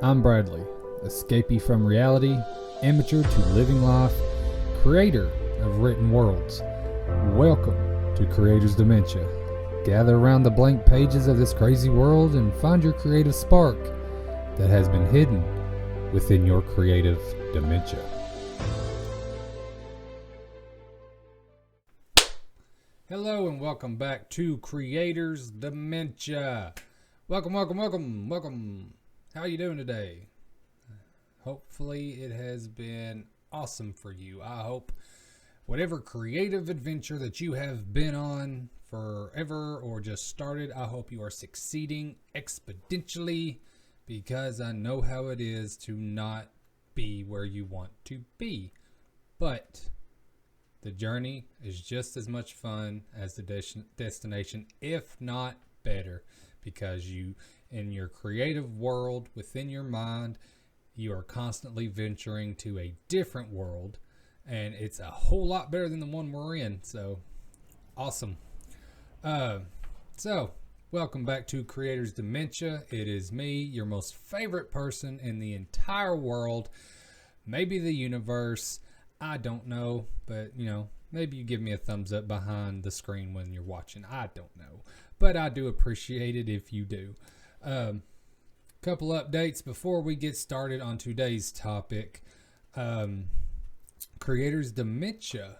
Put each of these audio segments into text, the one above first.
I'm Bradley, escapee from reality, amateur to living life, creator of written worlds. Welcome to Creator's Dementia. Gather around the blank pages of this crazy world and find your creative spark that has been hidden within your creative dementia. Hello and welcome back to Creator's Dementia. Welcome. How are you doing today? Hopefully it has been awesome for you. I hope whatever creative adventure that you have been on forever or just started, I hope you are succeeding exponentially, because I know how it is to not be where you want to be. But the journey is just as much fun as the destination, if not better, because you, in your creative world, within your mind, you are constantly venturing to a different world, and it's a whole lot better than the one we're in. So awesome. So welcome back to Creator's Dementia. It is me, your most favorite person in the entire world, maybe the universe. I don't know, but maybe you give me a thumbs up behind the screen when you're watching. I don't know, but I do appreciate it if you do. Couple updates before we get started on today's topic. Creator's Dementia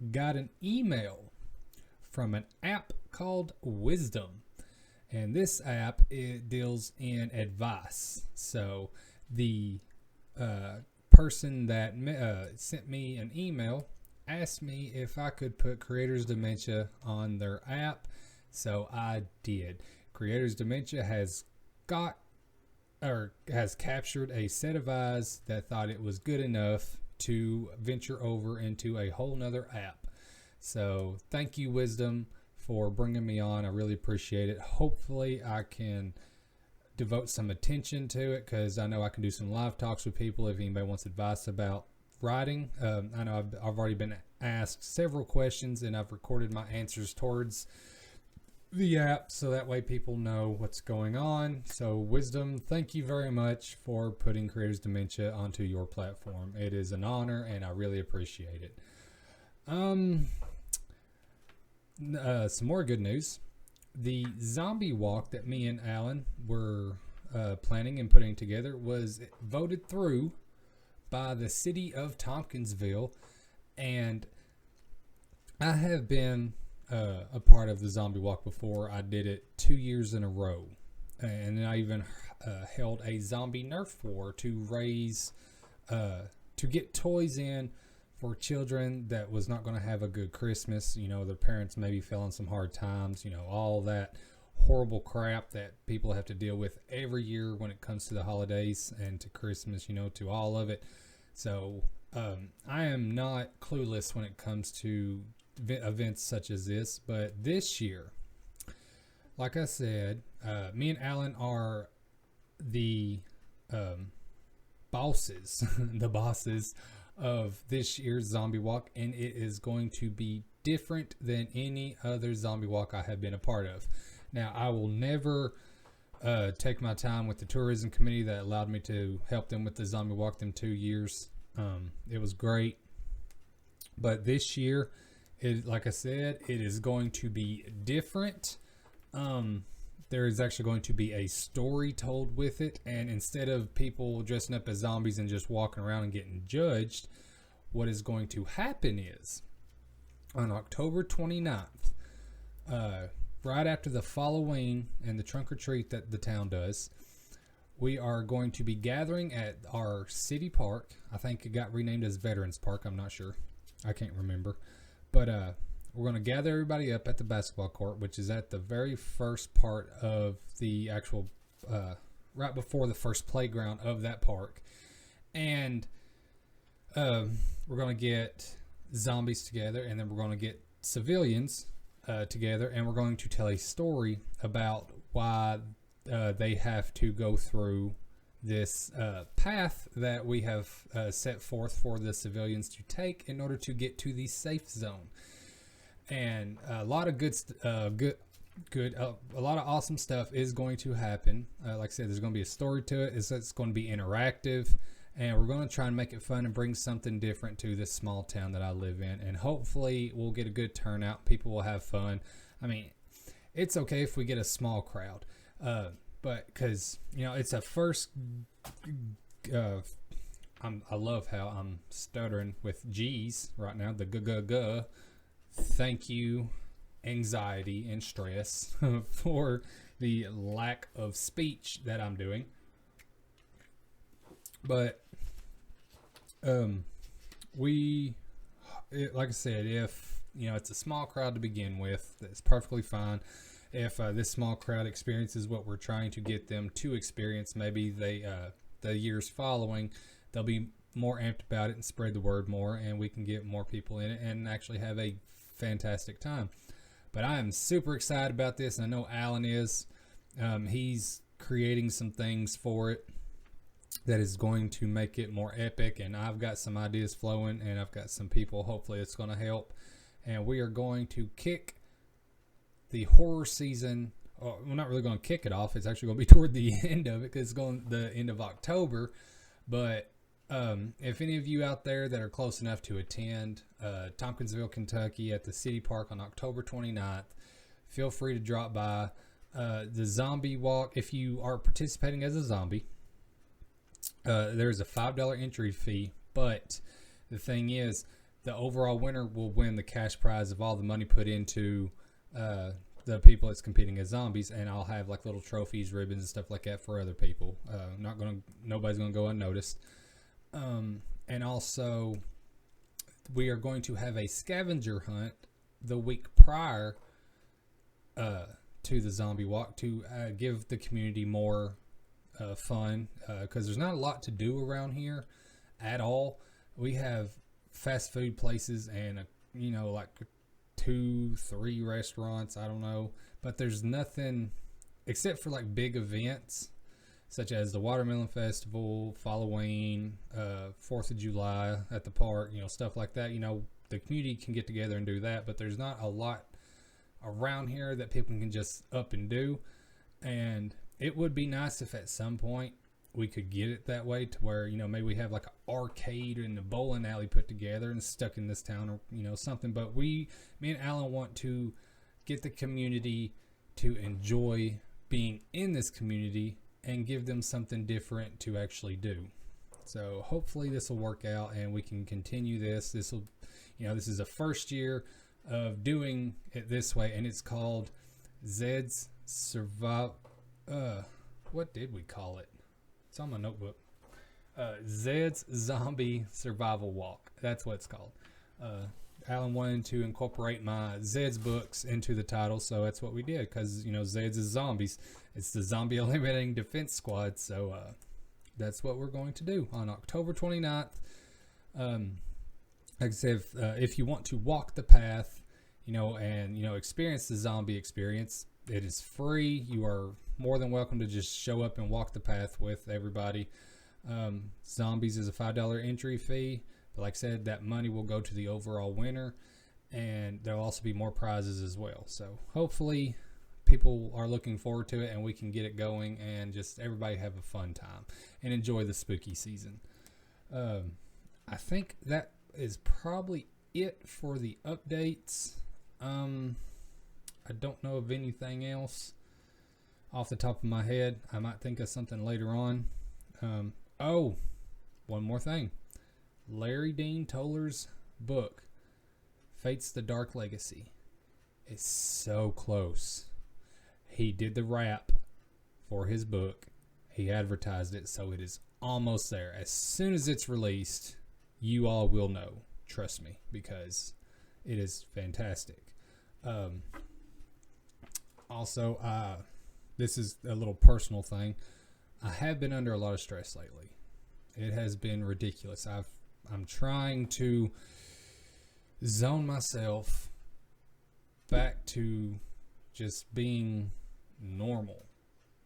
got an email from an app called Wisdom, and this app, it deals in advice. So the person that sent me an email asked me if I could put Creator's Dementia on their app, so I did. Creator's Dementia has captured a set of eyes that thought it was good enough to venture over into a whole nother app. So thank you, Wisdom, for bringing me on. I really appreciate it. Hopefully I can devote some attention to it, because I know I can do some live talks with people if anybody wants advice about writing. I know I've already been asked several questions, and I've recorded my answers towards the app, so that way people know what's going on. So Wisdom, thank you very much for putting Creator's Dementia onto your platform. It is an honor, and I really appreciate it. Some more good news. The zombie walk that me and Alan were planning and putting together was voted through by the city of Tompkinsville, and I have been a part of the zombie walk before. I did it 2 years in a row, and then I even held a zombie Nerf war to raise to get toys in for children that was not going to have a good Christmas. Their parents maybe fell on some hard times, all that horrible crap that people have to deal with every year when it comes to the holidays and to Christmas, to all of it. So I am not clueless when it comes to events such as this, but this year, like I said, me and Alan are the bosses the bosses of this year's zombie walk, and it is going to be different than any other zombie walk I have been a part of. Now, I will never take my time with the tourism committee that allowed me to help them with the zombie walk them 2 years. It was great, but this year, like I said, it is going to be different. There is actually going to be a story told with it, and instead of people dressing up as zombies and just walking around and getting judged, what is going to happen is on October 29th, right after the Halloween and the trunk or treat that the town does, we are going to be gathering at our city park. I think it got renamed as Veterans Park. I'm not sure. I can't remember. But we're going to gather everybody up at the basketball court, which is at the very first part of the actual, right before the first playground of that park. And we're going to get zombies together, and then we're going to get civilians together, and we're going to tell a story about why they have to go through this path that we have set forth for the civilians to take in order to get to the safe zone. And a lot of good good. A lot of awesome stuff is going to happen. Like I said, there's going to be a story to it. It's going to be interactive, and we're going to try and make it fun and bring something different to this small town that I live in. And hopefully we'll get a good turnout. People will have fun. I mean, it's okay if we get a small crowd, but because, you know, it's a first. I love how I'm stuttering with G's right now. The g. Thank you, anxiety and stress for the lack of speech that I'm doing. But like I said, if, you know, it's a small crowd to begin with, that's perfectly fine. If this small crowd experiences what we're trying to get them to experience, maybe the years following, they'll be more amped about it and spread the word more, and we can get more people in it and actually have a fantastic time. But I am super excited about this, and I know Alan is. He's creating some things for it that is going to make it more epic, and I've got some ideas flowing, and I've got some people, hopefully it's going to help. And we are going to kick the horror season. We're not really going to kick it off. It's actually going to be toward the end of it, because it's going the end of October. But if any of you out there that are close enough to attend Tompkinsville, Kentucky at the City Park on October 29th, feel free to drop by. The zombie walk, if you are participating as a zombie, there's a $5 entry fee, but the thing is, the overall winner will win the cash prize of all the money put into the people that's competing as zombies, and I'll have like little trophies, ribbons, and stuff like that for other people. Nobody's gonna go unnoticed. And also, we are going to have a scavenger hunt the week prior to the zombie walk to give the community more fun, because there's not a lot to do around here at all. We have fast food places and like 2-3 restaurants, I don't know, but there's nothing except for like big events such as the Watermelon Festival, Halloween, 4th of July at the park, stuff like that. The community can get together and do that, but there's not a lot around here that people can just up and do. And it would be nice if at some point we could get it that way to where, maybe we have like an arcade and a bowling alley put together and stuck in this town, or, something. But me and Alan want to get the community to enjoy being in this community and give them something different to actually do. So hopefully this will work out and we can continue this. This is the first year of doing it this way, and it's called Zed's Survival. What did we call it? It's on my notebook. Zed's Zombie Survival Walk. That's what it's called. Alan wanted to incorporate my Zed's books into the title, so that's what we did, because Zed's is zombies. It's the Zombie Eliminating Defense Squad, so that's what we're going to do on October 29th. Like I said, if you want to walk the path, and experience the zombie experience, it is free. You are more than welcome to just show up and walk the path with everybody. Zombies is a $5 entry fee. But like I said, that money will go to the overall winner, and there'll also be more prizes as well. So hopefully people are looking forward to it, and we can get it going and just everybody have a fun time and enjoy the spooky season. I think that is probably it for the updates. I don't know of anything else off the top of my head. I might think of something later on. One more thing. Larry Dean Toller's book, Fate's the Dark Legacy, is so close. He did the wrap for his book. He advertised it, so it is almost there. As soon as it's released, you all will know. Trust me, because it is fantastic. Also, this is a little personal thing. I have been under a lot of stress lately. It has been ridiculous. I'm trying to zone myself back to just being normal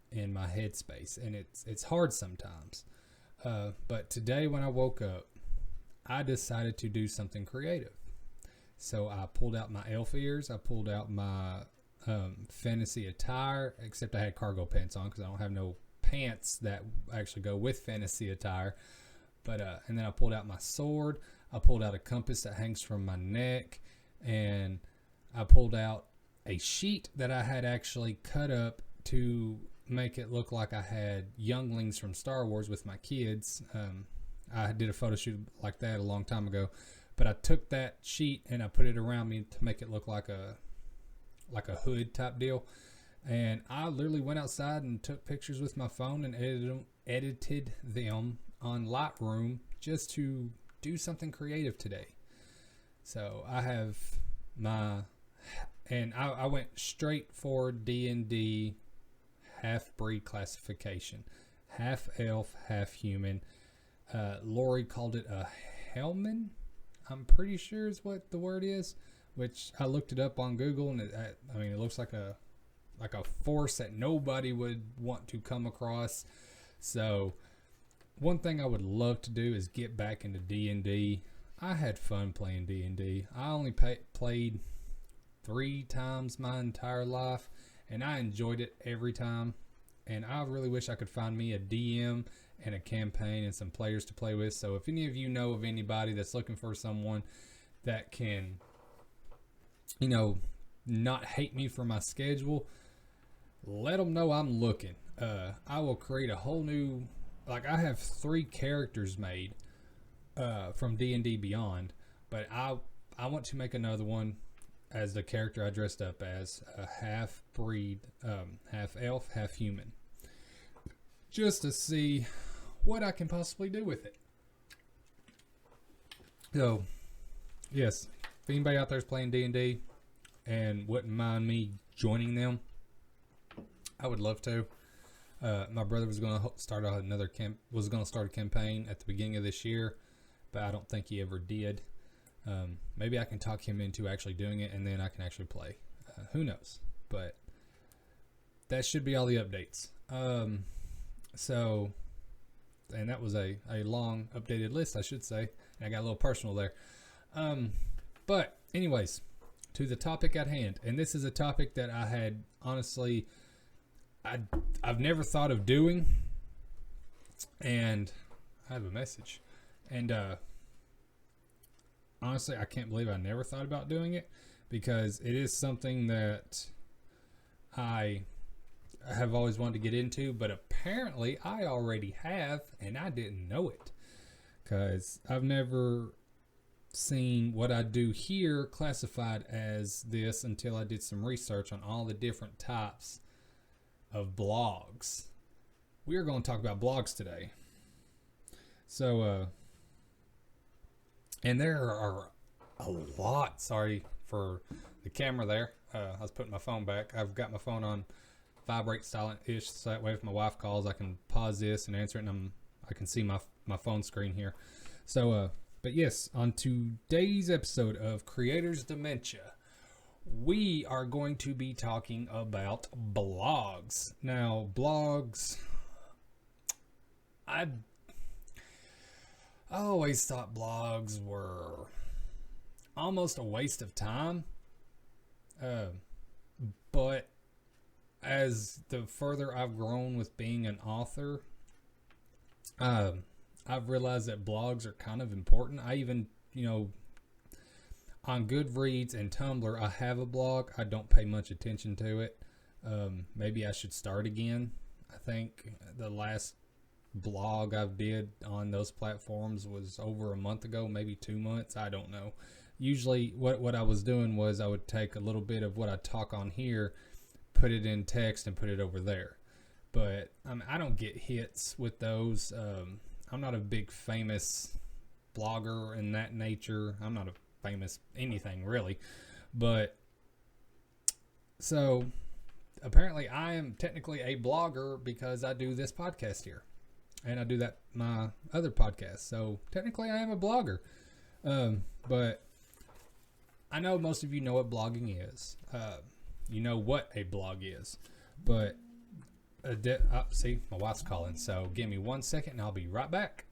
in my headspace, and it's hard sometimes. But today when I woke up, I decided to do something creative. So I pulled out my elf ears. I pulled out my fantasy attire, except I had cargo pants on because I don't have no pants that actually go with fantasy attire. But and then I pulled out my sword. I pulled out a compass that hangs from my neck, and I pulled out a sheet that I had actually cut up to make it look like I had younglings from Star Wars with my kids. I did a photo shoot like that a long time ago, but I took that sheet and I put it around me to make it look like a hood type deal. And I literally went outside and took pictures with my phone and edited them on Lightroom just to do something creative today. So I have I went straight for D&D half-breed classification. Half elf, half human. Lori called it a Hellman, I'm pretty sure is what the word is, which I looked it up on Google, and it looks like a force that nobody would want to come across. So one thing I would love to do is get back into D&D. I had fun playing D&D. I only played 3 times my entire life, and I enjoyed it every time. And I really wish I could find me a DM and a campaign and some players to play with. So if any of you know of anybody that's looking for someone that can, not hate me for my schedule, let them know I'm looking. I will create a whole new, I have 3 characters made from D&D Beyond, but I want to make another one as the character I dressed up as, a half breed, half elf, half human, just to see what I can possibly do with it. So yes, if anybody out there is playing D&D and wouldn't mind me joining them, I would love to. My brother was going to start a campaign at the beginning of this year, but I don't think he ever did. Maybe I can talk him into actually doing it, and then I can actually play. Who knows? But that should be all the updates. And that was a long updated list, I should say. And I got a little personal there. But anyways, to the topic at hand. And this is a topic that I had, honestly, I've never thought of doing. And I have a message. And honestly, I can't believe I never thought about doing it, because it is something that I have always wanted to get into, but apparently I already have, and I didn't know it, because I've never seen what I do here classified as this until I did some research on all the different types of blogs. We are going to talk about blogs today. So, and there are a lot. Sorry for the camera there. I was putting my phone back. I've got my phone on vibrate silent-ish, so that way if my wife calls, I can pause this and answer it, and I can see my phone screen here. So, but yes, on today's episode of Creators Dementia, we are going to be talking about blogs. Now, blogs, I always thought blogs were almost a waste of time, but as the further I've grown with being an author, I've realized that blogs are kind of important. I even, on Goodreads and Tumblr, I have a blog. I don't pay much attention to it. Maybe I should start again. I think the last blog I did on those platforms was over a month ago, maybe 2 months. I don't know. Usually what I was doing was I would take a little bit of what I talk on here, put it in text, and put it over there. But I don't get hits with those. I'm not a big famous blogger in that nature. I'm not a famous anything really. But so apparently I am technically a blogger because I do this podcast here. And I do my other podcast. So technically I am a blogger. But I know most of you know what blogging is. You know what a blog is. But see, my wife's calling. So give me 1 second and I'll be right back.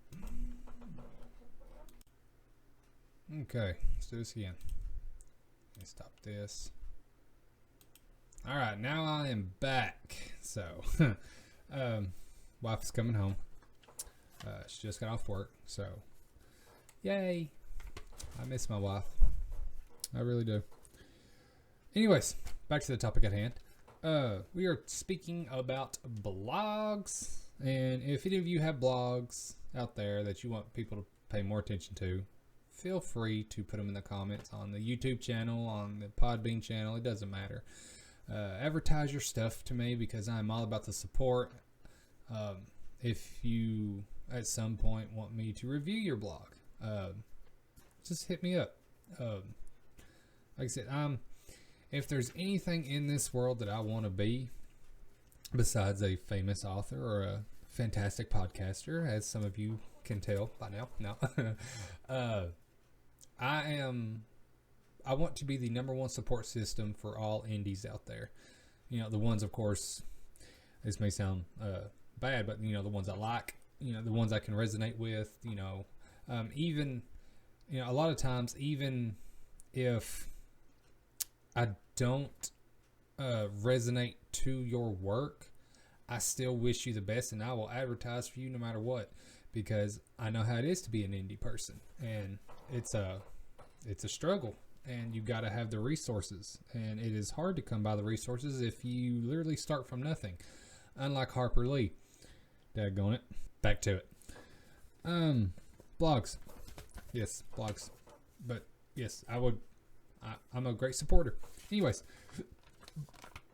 Okay, let's do this again. Let me stop this. All right, now I am back. So, wife's coming home. She just got off work, so yay! I miss my wife. I really do. Anyways, back to the topic at hand. We are speaking about blogs, and if any of you have blogs out there that you want people to pay more attention to, feel free to put them in the comments on the YouTube channel, on the Podbean channel. It doesn't matter. Advertise your stuff to me because I'm all about the support. If you at some point want me to review your blog, just hit me up. Like I said, if there's anything in this world that I want to be besides a famous author or a fantastic podcaster, as some of you can tell by now, I want to be the number one support system for all indies out there. You know, the ones, of course, this may sound bad, but, you know, the ones I like, you know, the ones I can resonate with, you know, even, you know, a lot of times, even if I don't resonate to your work, I still wish you the best, and I will advertise for you no matter what, because I know how it is to be an indie person, and it's a struggle. And you got to have the resources, and it is hard to come by the resources if you literally start from nothing. Unlike Harper Lee. Daggone it. Back to it. Blogs. Yes, blogs. But yes, I'm a great supporter. Anyways,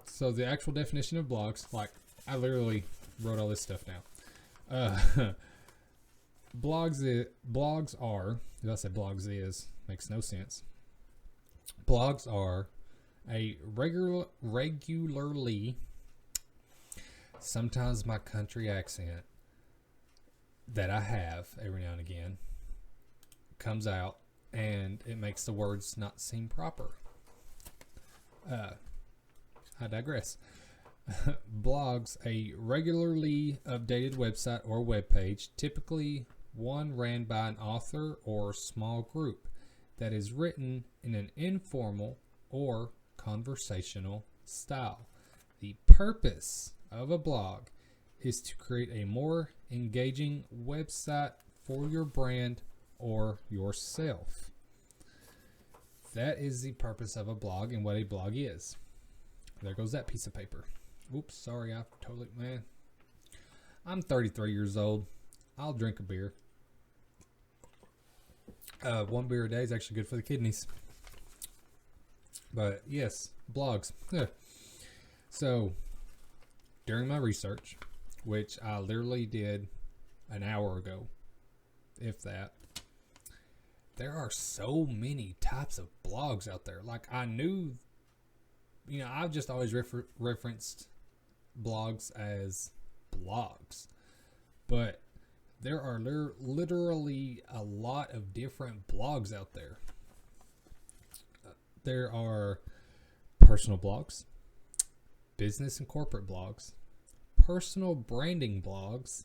so the actual definition of blogs, like I literally wrote all this stuff down. Blogs are, if I say blogs is, makes no sense. Blogs are a regularly, sometimes my country accent that I have every now and again comes out, and it makes the words not seem proper. I digress. Blogs, a regularly updated website or web page, typically one ran by an author or small group, that is written in an informal or conversational style. The purpose of a blog is to create a more engaging website for your brand or yourself. That is the purpose of a blog and what a blog is. There goes that piece of paper. Oops, sorry, I'm 33 years old. I'll drink a beer. One beer a day is actually good for the kidneys. But yes, blogs. Yeah. So during my research, which I literally did an hour ago, if that, there are so many types of blogs out there. Like I knew, you know, I've just always referenced blogs as blogs, but there are literally a lot of different blogs out there. There are personal blogs, business and corporate blogs, personal branding blogs,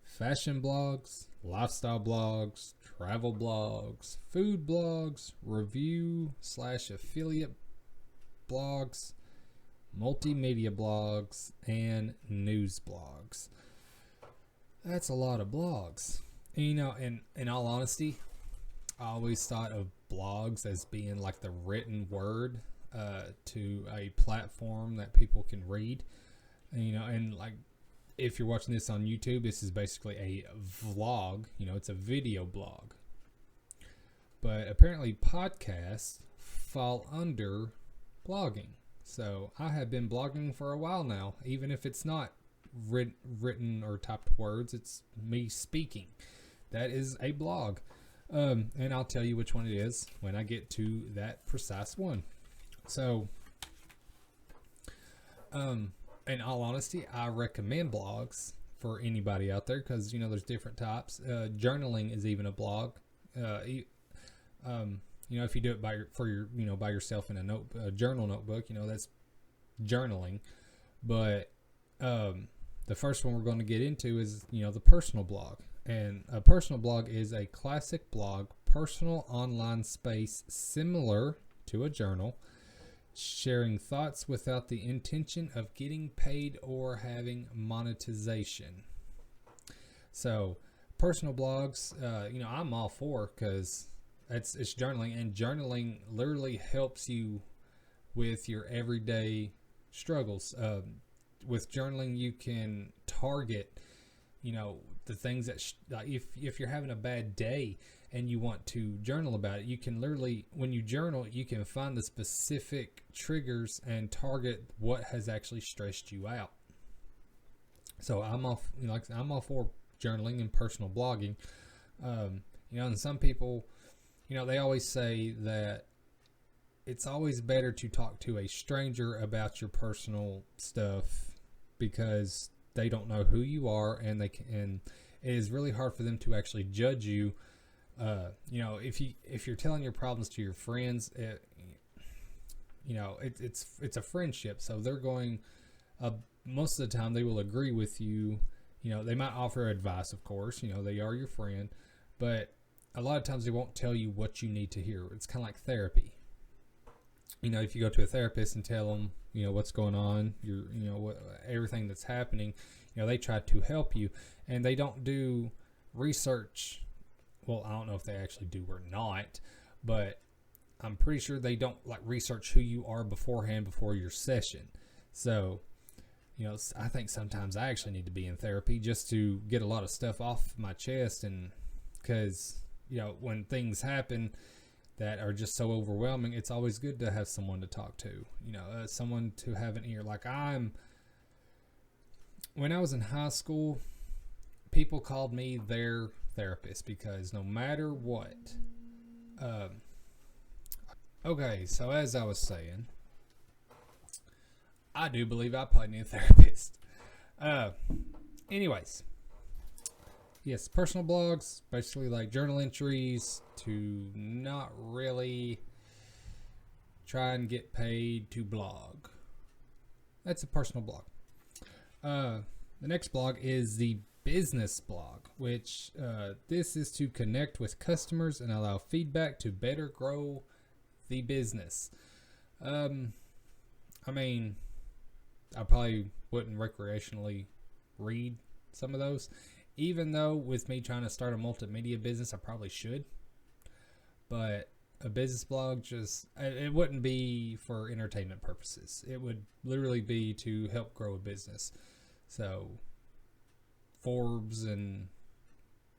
fashion blogs, lifestyle blogs, travel blogs, food blogs, review/affiliate blogs, multimedia blogs, and news blogs. That's a lot of blogs. And, you know, in all honesty, I always thought of blogs as being like the written word to a platform that people can read. And, you know, and like if you're watching this on YouTube, this is basically a vlog. You know, it's a video blog. But apparently podcasts fall under blogging. So I have been blogging for a while now, even if it's not written or typed words, it's me speaking. That is a blog. And I'll tell you which one it is when I get to that precise one. So, in all honesty, I recommend blogs for anybody out there because, you know, there's different types. Journaling is even a blog. You know, if you do it by yourself in a journal notebook, you know, that's journaling. But the first one we're going to get into is, you know, the personal blog. And a personal blog is a classic blog, personal online space similar to a journal, sharing thoughts without the intention of getting paid or having monetization. So personal blogs, I'm all for, because it's journaling, and journaling literally helps you with your everyday struggles. With journaling, you can target, the things that like if you're having a bad day and you want to journal about it, you can literally, when you journal, you can find the specific triggers and target what has actually stressed you out. So I'm all for journaling and personal blogging. And some people, they always say that it's always better to talk to a stranger about your personal stuff, because they don't know who you are, and it is really hard for them to actually judge you. If you're telling your problems to your friends, it's a friendship, so they're going, most of the time they will agree with you. They might offer advice, of course, they are your friend, but a lot of times they won't tell you what you need to hear. It's kind of like therapy. If you go to a therapist and tell them, what's going on, everything that's happening, they try to help you, and they don't do research. Well, I don't know if they actually do or not, but I'm pretty sure they don't research who you are beforehand, before your session. So, I think sometimes I actually need to be in therapy just to get a lot of stuff off my chest, and because, when things happen that are just so overwhelming, it's always good to have someone to talk to, someone to have an ear. When I was in high school, people called me their therapist, because no matter what, okay, so as I was saying, I do believe I probably need a therapist. Anyways, yes, personal blogs, basically like journal entries to not really try and get paid to blog. That's a personal blog. The next blog is the business blog, which this is to connect with customers and allow feedback to better grow the business. I probably wouldn't recreationally read some of those, even though with me trying to start a multimedia business, I probably should. But a business blog, it wouldn't be for entertainment purposes. It would literally be to help grow a business. So Forbes and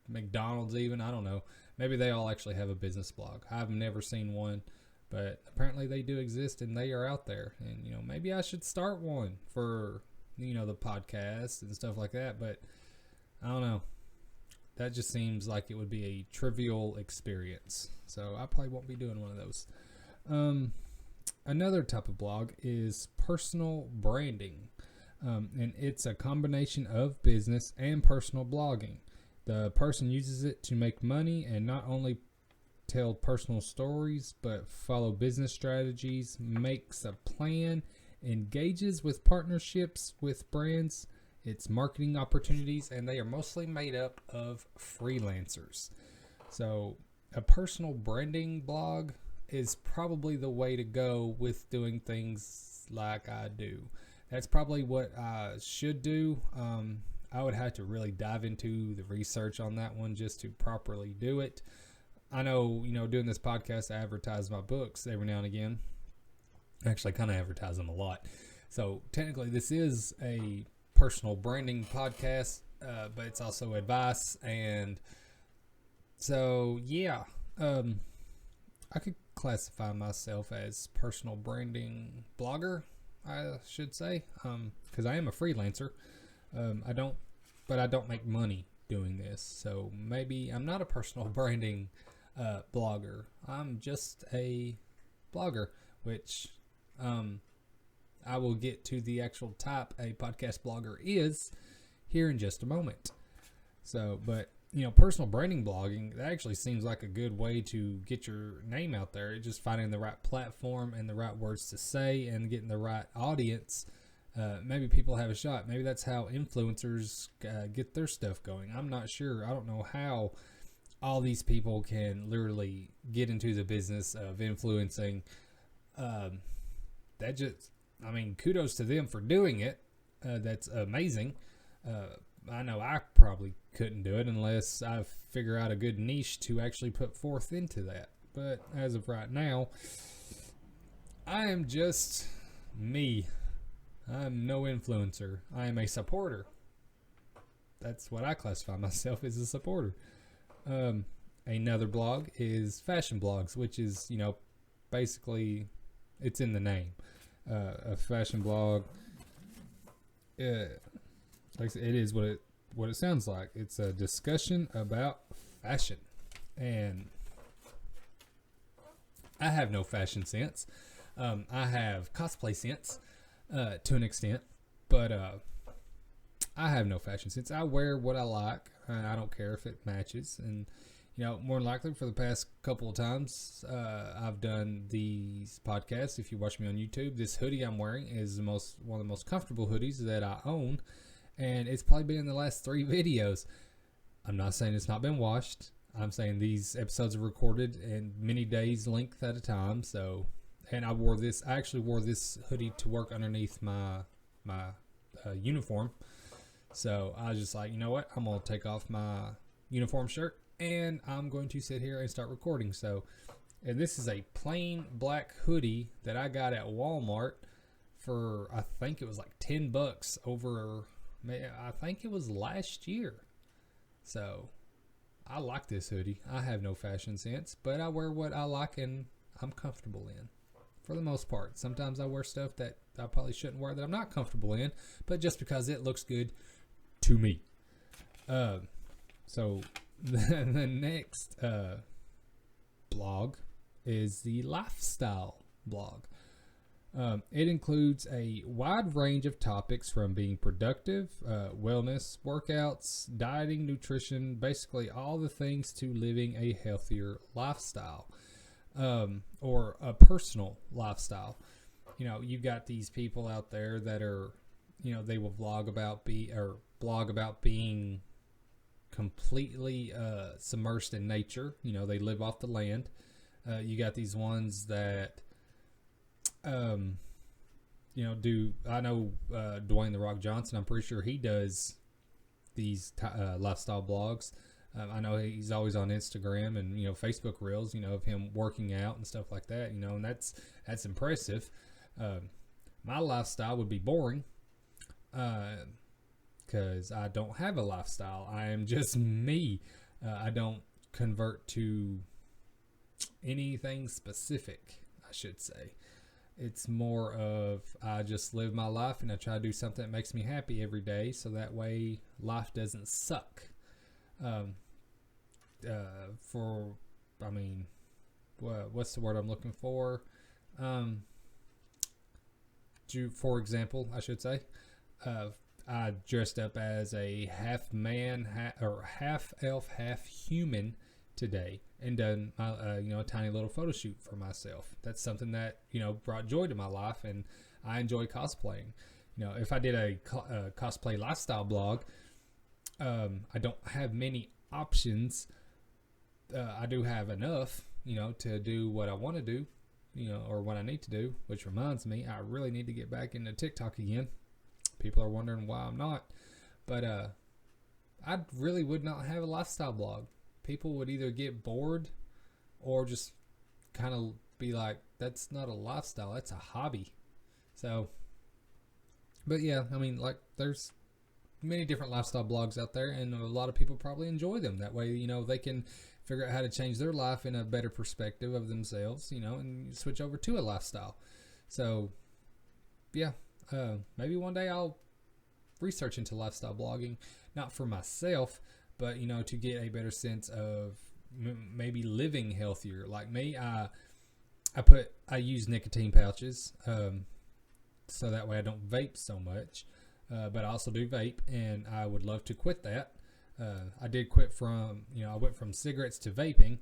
McDonald's, even, I don't know, maybe they all actually have a business blog. I've never seen one, but apparently they do exist, and they are out there. And maybe I should start one for the podcast and stuff like that, but I don't know, that just seems like it would be a trivial experience, so I probably won't be doing one of those. Another type of blog is personal branding. And it's a combination of business and personal blogging. The person uses it to make money and not only tell personal stories, but follow business strategies, makes a plan, engages with partnerships with brands, its marketing opportunities, and they are mostly made up of freelancers. So a personal branding blog is probably the way to go with doing things like I do. That's probably what I should do. I would have to really dive into the research on that one just to properly do it. I know, doing this podcast, I advertise my books every now and again. Actually, I kind of advertise them a lot. So technically, this is a personal branding podcast, but it's also advice. And so, yeah, I could classify myself as personal branding blogger, I should say, because I am a freelancer. I don't make money doing this, so maybe I'm not a personal branding blogger. I'm just a blogger, which I will get to the actual type a podcast blogger is here in just a moment. So, but personal branding blogging, that actually seems like a good way to get your name out there. It's just finding the right platform and the right words to say and getting the right audience. Maybe people have a shot. Maybe that's how influencers get their stuff going. I'm not sure. I don't know how all these people can literally get into the business of influencing that just, I mean, kudos to them for doing it. That's amazing. I know I probably couldn't do it unless I figure out a good niche to actually put forth into that. But as of right now, I am just me. I'm no influencer. I am a supporter. That's what I classify myself as, a supporter. Another blog is fashion blogs, which is, basically, it's in the name. A fashion blog, like it is what it sounds like. It's a discussion about fashion, and I have no fashion sense. I have cosplay sense to an extent, but I have no fashion sense. I wear what I like. I don't care if it matches, and more than likely for the past couple of times I've done these podcasts. If you watch me on YouTube, this hoodie I'm wearing is one of the most comfortable hoodies that I own, and it's probably been in the last 3 videos. I'm not saying it's not been washed. I'm saying these episodes are recorded in many days length at a time. So, and I actually wore this hoodie to work underneath my uniform. So I was just like, you know what? I'm going to take off my uniform shirt and I'm going to sit here and start recording. So, and this is a plain black hoodie that I got at Walmart for, I think it was like $10 over, I think it was last year. So I like this hoodie. I have no fashion sense, but I wear what I like and I'm comfortable in for the most part. Sometimes I wear stuff that I probably shouldn't wear that I'm not comfortable in, but just because it looks good to me. So the next blog is the lifestyle blog. It includes a wide range of topics from being productive, wellness, workouts, dieting, nutrition, basically all the things to living a healthier lifestyle, or a personal lifestyle. You've got these people out there that are, they will blog about being completely submersed in nature. They live off the land. You got these ones that I know Dwayne The Rock Johnson. I'm pretty sure he does these lifestyle blogs. I know he's always on Instagram and Facebook Reels, of him working out and stuff like that. And that's impressive. My lifestyle would be boring because I don't have a lifestyle. I am just me. I don't convert to anything specific, I should say. It's more of I just live my life and I try to do something that makes me happy every day, so that way life doesn't suck. What's the word I'm looking for? For example, I should say, I dressed up as a half man, half elf, half human today, and done a tiny little photo shoot for myself. That's something that brought joy to my life, and I enjoy cosplaying. If I did a cosplay lifestyle blog, I don't have many options. I do have enough, to do what I want to do, or what I need to do. Which reminds me, I really need to get back into TikTok again. People are wondering why I'm not, but I really would not have a lifestyle blog. People would either get bored or just kind of be like, that's not a lifestyle, that's a hobby. So, but yeah, there's many different lifestyle blogs out there, and a lot of people probably enjoy them. That way, they can figure out how to change their life in a better perspective of themselves, and switch over to a lifestyle. So, yeah, maybe one day I'll research into lifestyle blogging, not for myself, but to get a better sense of maybe living healthier. Like me, I use nicotine pouches, so that way I don't vape so much. But I also do vape, and I would love to quit that. I did quit from, I went from cigarettes to vaping,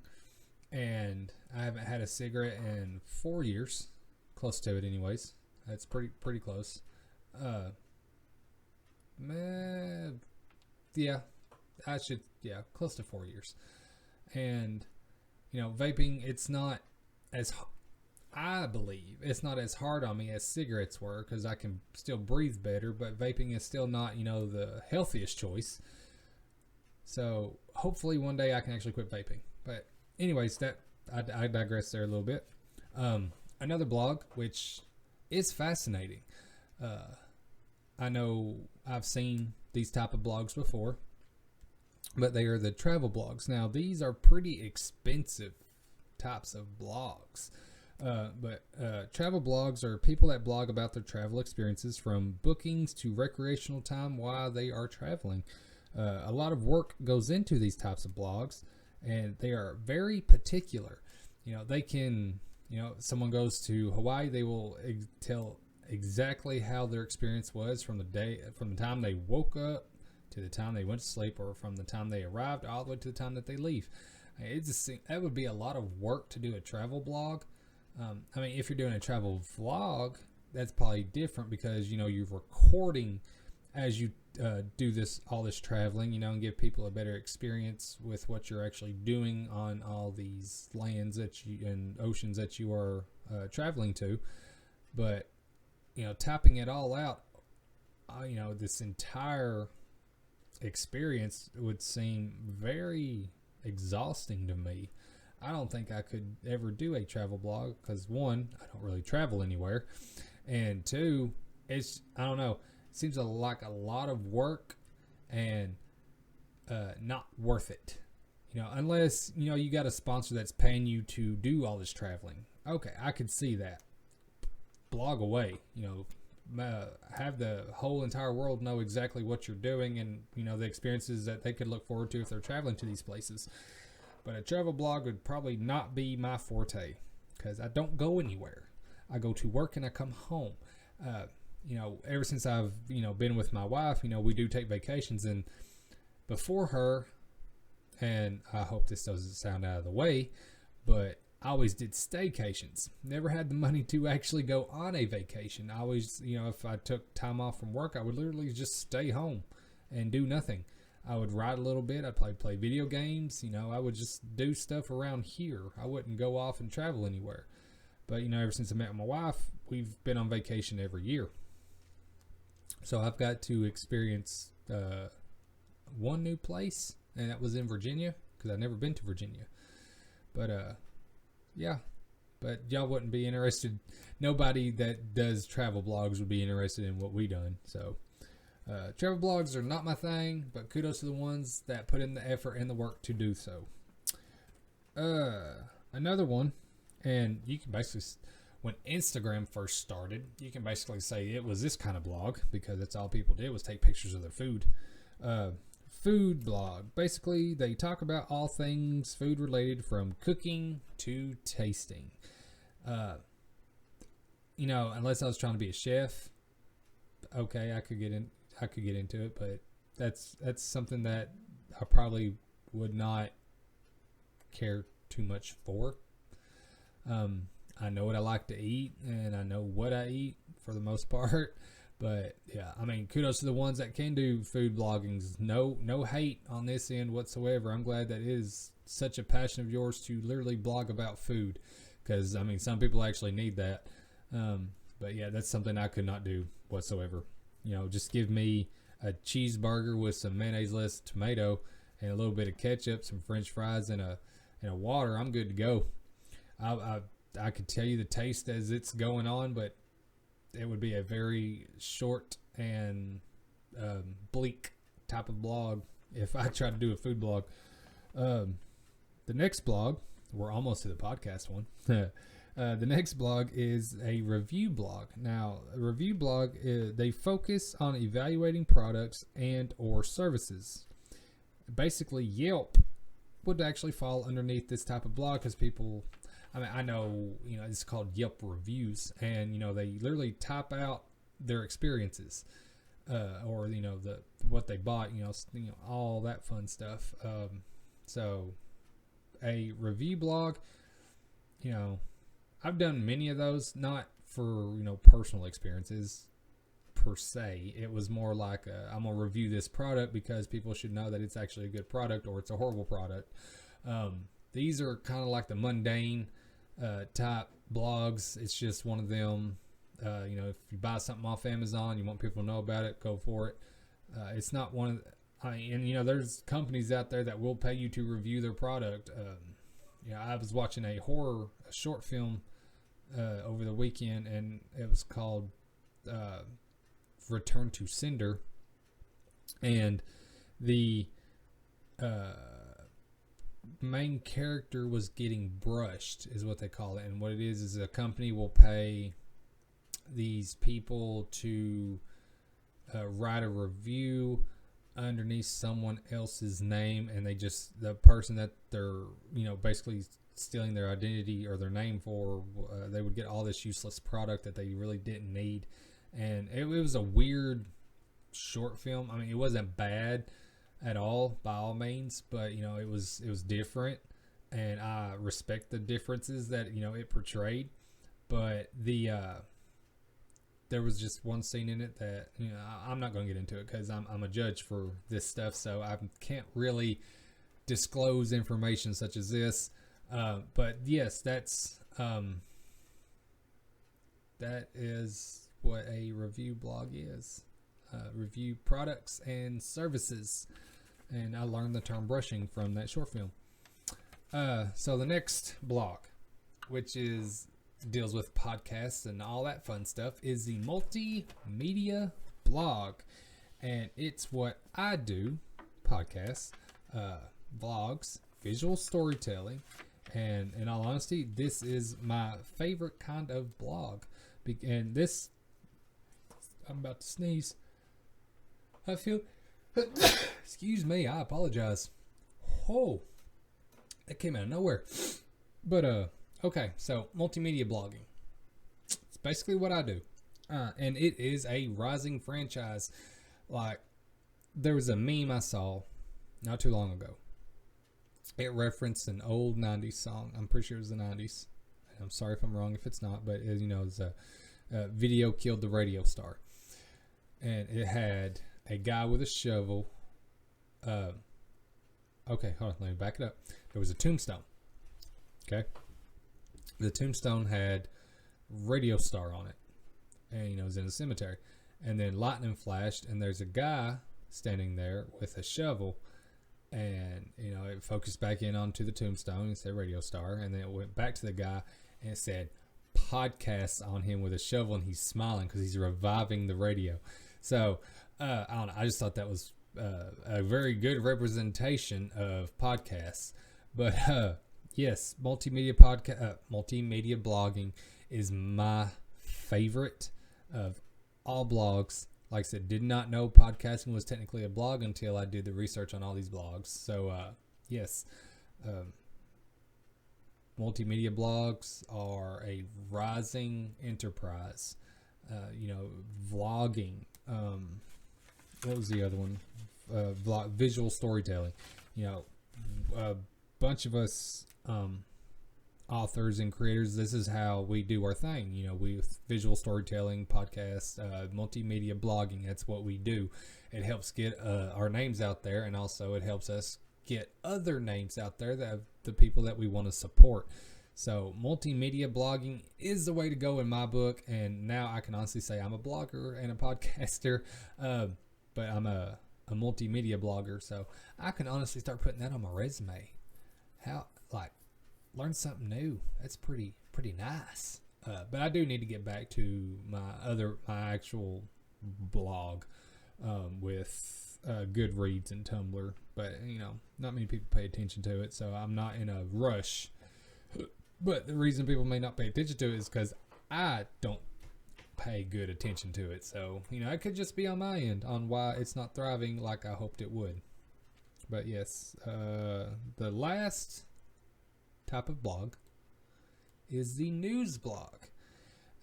and I haven't had a cigarette in 4 years, close to it anyways. That's pretty close. Close to 4 years. And, vaping, it's not as I believe it's not as hard on me as cigarettes were because I can still breathe better, but vaping is still not, the healthiest choice. So hopefully one day I can actually quit vaping. But anyways, that I digress there a little bit. Another blog, which is fascinating. I know I've seen these type of blogs before, but they are the travel blogs. Now, these are pretty expensive types of blogs. But travel blogs are people that blog about their travel experiences from bookings to recreational time while they are traveling. A lot of work goes into these types of blogs, and they are very particular. They can, someone goes to Hawaii, they will tell exactly how their experience was from the time they woke up to the time they went to sleep, or from the time they arrived all the way to the time that they leave. That would be a lot of work to do a travel blog. If you're doing a travel vlog, that's probably different because you're recording as you do all this traveling, and give people a better experience with what you're actually doing on all these lands and oceans that you are traveling to. But tapping it all out, this entire experience would seem very exhausting to me. I don't think I could ever do a travel blog because, one, I don't really travel anywhere, and two, I don't know, it seems like a lot of work and not worth it. Unless you got a sponsor that's paying you to do all this traveling. Okay, I could see that. Blog away, have the whole entire world know exactly what you're doing and the experiences that they could look forward to if they're traveling to these places. But a travel blog would probably not be my forte because I don't go anywhere. I go to work and I come home. Ever since I've been with my wife, we do take vacations, and before her, and I hope this doesn't sound out of the way, but I always did staycations. Never had the money to actually go on a vacation. I always, if I took time off from work, I would literally just stay home and do nothing. I would write a little bit. I'd play video games. I would just do stuff around here. I wouldn't go off and travel anywhere. But, ever since I met my wife, we've been on vacation every year. So I've got to experience one new place, and that was in Virginia because I've never been to Virginia. But, yeah, but y'all wouldn't be interested. Nobody that does travel blogs would be interested in what we done. So travel blogs are not my thing, but kudos to the ones that put in the effort and the work to do so. Another one, and you can basically, when Instagram first started, you can basically say it was this kind of blog because that's all people did was take pictures of their food. Food blog. Basically, they talk about all things food related from cooking to tasting. Unless I was trying to be a chef, okay, I could get into it, but that's something that I probably would not care too much for. I know what I like to eat, and I know what I eat for the most part. But yeah, kudos to the ones that can do food bloggings. No hate on this end whatsoever. I'm glad that it is such a passion of yours to literally blog about food, because some people actually need that. But yeah, that's something I could not do whatsoever. Just give me a cheeseburger with some mayonnaise, less tomato, and a little bit of ketchup, some French fries, and a water. I'm good to go. I could tell you the taste as it's going on, but it would be a very short and bleak type of blog if I tried to do a food blog. The next blog, we're almost to the podcast one. The next blog is a review blog. Now, a review blog, they focus on evaluating products and or services. Basically, Yelp would actually fall underneath this type of blog because people... I know, it's called Yelp reviews, and, they literally type out their experiences, or, what they bought, all that fun stuff. So a review blog, I've done many of those, not for, personal experiences per se. It was more like I'm going to review this product because people should know that it's actually a good product or it's a horrible product. These are kind of like the mundane, type blogs. It's just one of them. If you buy something off Amazon, you want people to know about it, go for it. It's not one of there's companies out there that will pay you to review their product. I was watching a short film over the weekend, and it was called Return to Sender, and the main character was getting brushed, is what they call it. And what it is a company will pay these people to write a review underneath someone else's name, and the person that they're basically stealing their identity or their name for, they would get all this useless product that they really didn't need. And it was a weird short film. I mean, it wasn't bad at all by all means, but it was different, and I respect the differences that it portrayed. But there was just one scene in it that I'm not going to get into it because I'm a judge for this stuff, so I can't really disclose information such as this. But yes, that is what a review blog is. Review products and services, and I learned the term brushing from that short film. So the next blog, which deals with podcasts and all that fun stuff, is the multimedia blog, and it's what I do: podcasts, vlogs, visual storytelling, and in all honesty, this is my favorite kind of blog. And this, I'm about to sneeze. I feel excuse me, I apologize. Oh, that came out of nowhere. But okay, so multimedia blogging, it's basically what I do, and it is a rising franchise. Like, there was a meme I saw not too long ago. It referenced an old 90s song. I'm pretty sure it was the 90s. I'm sorry if I'm wrong if it's not, but it's a video killed the radio star, and it had a guy with a shovel. Okay, hold on, let me back it up. There was a tombstone. Okay, the tombstone had radio star on it, and it was in a cemetery. And then lightning flashed, and there's a guy standing there with a shovel, and it focused back in onto the tombstone. It said radio star, and then it went back to the guy, and it said podcasts on him with a shovel, and he's smiling because he's reviving the radio. So I don't know, I just thought that was a very good representation of podcasts. But yes, multimedia blogging is my favorite of all blogs. Like I said, did not know podcasting was technically a blog until I did the research on all these blogs. So yes, multimedia blogs are a rising enterprise. Vlogging. What was the other one? Visual storytelling. A bunch of us authors and creators, this is how we do our thing. We visual storytelling, podcasts, multimedia blogging. That's what we do. It helps get our names out there, and also it helps us get other names out there, that the people that we want to support. So multimedia blogging is the way to go in my book, and now I can honestly say I'm a blogger and a podcaster, but I'm a multimedia blogger, so I can honestly start putting that on my resume. Learn something new. That's pretty nice. But I do need to get back to my actual blog with Goodreads and Tumblr, but not many people pay attention to it, so I'm not in a rush. But the reason people may not pay attention to it is because I don't pay good attention to it. So it could just be on my end on why it's not thriving like I hoped it would. But yes, the last type of blog is the news blog,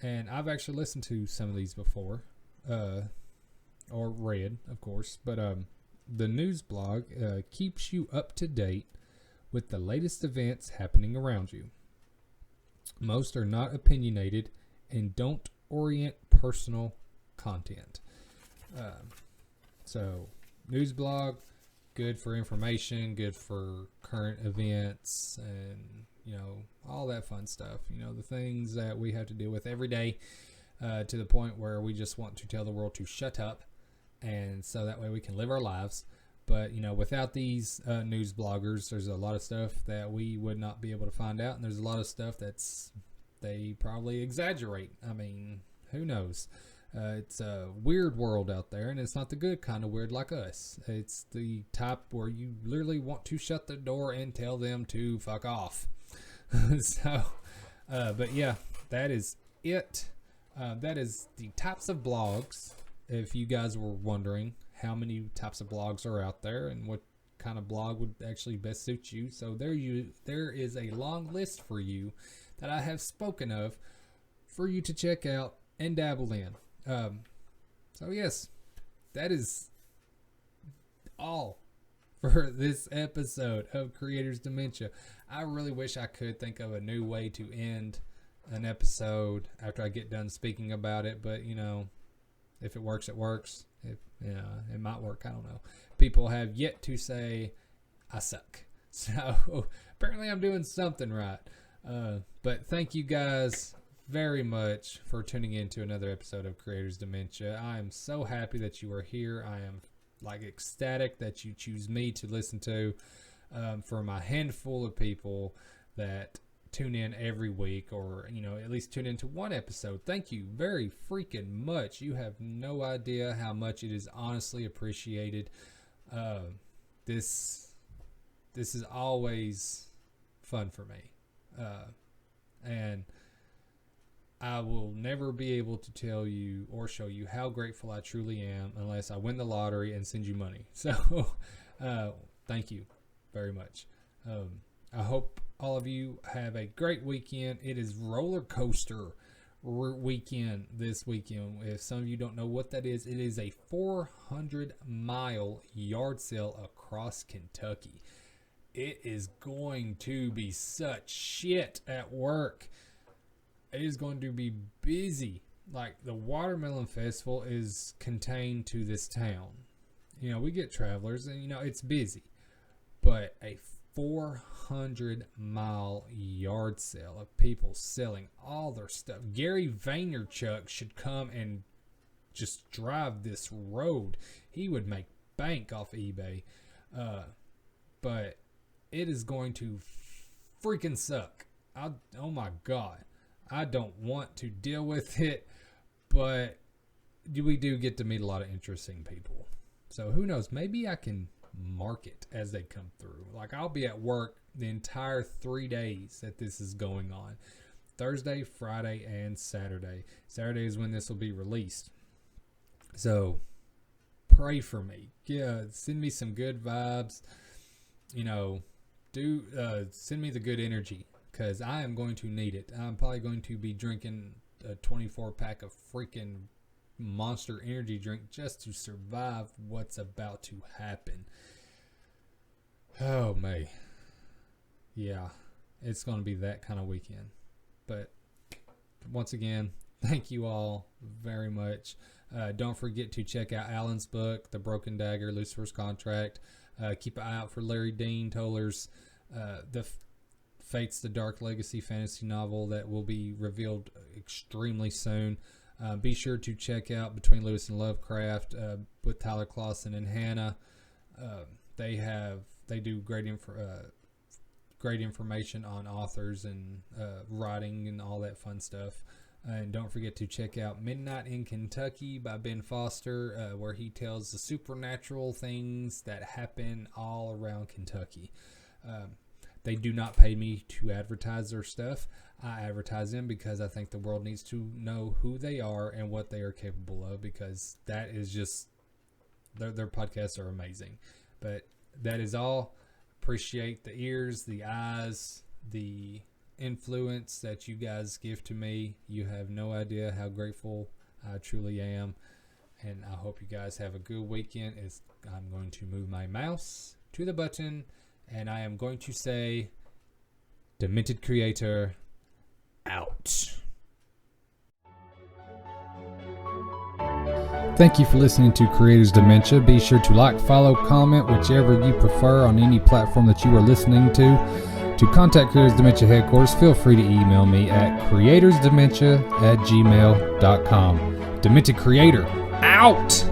and I've actually listened to some of these before, or read, of course. But the news blog keeps you up to date with the latest events happening around you. Most are not opinionated and don't orient personal content. So news blog, good for information, good for current events, and all that fun stuff. The things that we have to deal with every day, to the point where we just want to tell the world to shut up, and so that way we can live our lives. But without these news bloggers, there's a lot of stuff that we would not be able to find out, and there's a lot of stuff they probably exaggerate. I mean, who knows? It's a weird world out there, and it's not the good kind of weird like us. It's the type where you literally want to shut the door and tell them to fuck off. But yeah, that is it. That is the types of blogs. If you guys were wondering how many types of blogs are out there and what kind of blog would actually best suit you, so there is a long list for you that I have spoken of for you to check out and dabble in. So yes, that is all for this episode of Creators Dementia. I really wish I could think of a new way to end an episode after I get done speaking about it, but if it works, it works. It might work. I don't know. People have yet to say I suck. So apparently I'm doing something right. But thank you guys very much for tuning in to another episode of Creators Dementia. I am so happy that you are here. I am ecstatic that you choose me to listen to, for my handful of people that tune in every week, or at least tune into one episode. Thank you very freaking much. You have no idea how much it is honestly appreciated. This is always fun for me, and I will never be able to tell you or show you how grateful I truly am unless I win the lottery and send you money. So thank you very much. I hope all of you have a great weekend. It is roller coaster weekend this weekend. If some of you don't know what that is, it is a 400-mile yard sale across Kentucky. It is going to be such shit at work. It is going to be busy. Like, the Watermelon Festival is contained to this town. We get travelers and, it's busy. But a 400-mile yard sale of people selling all their stuff. Gary Vaynerchuk should come and just drive this road. He would make bank off eBay. But it is going to freaking suck. Oh my God. I don't want to deal with it, but we do get to meet a lot of interesting people. So who knows? Maybe I can market as they come through. I'll be at work the entire 3 days that this is going on. Thursday, Friday, and Saturday. Saturday is when this will be released. So pray for me. Yeah, send me some good vibes. Send me the good energy, because I am going to need it. I'm probably going to be drinking a 24-pack of freaking Monster energy drink just to survive what's about to happen. Oh, man. Yeah, it's going to be that kind of weekend. But once again, thank you all very much. Don't forget to check out Alan's book, The Broken Dagger, Lucifer's Contract. Keep an eye out for Larry Dean Toller's The Fates, the Dark Legacy fantasy novel that will be revealed extremely soon. Be sure to check out Between Lewis and Lovecraft with Tyler Clausen and Hannah. They do great information on authors and writing and all that fun stuff. And don't forget to check out Midnight in Kentucky by Ben Foster, where he tells the supernatural things that happen all around Kentucky. They do not pay me to advertise their stuff. I advertise them because I think the world needs to know who they are and what they are capable of, because that is just, their podcasts are amazing. But that is all. Appreciate the ears, the eyes, the influence that you guys give to me. You have no idea how grateful I truly am. And I hope you guys have a good weekend. I'm going to move my mouse to the button, and I am going to say, Demented Creator out. Thank you for listening to Creators Dementia. Be sure to like, follow, comment, whichever you prefer on any platform that you are listening to. To contact Creators Dementia headquarters, feel free to email me at creatorsdementia@gmail.com. Dementia Creator, out!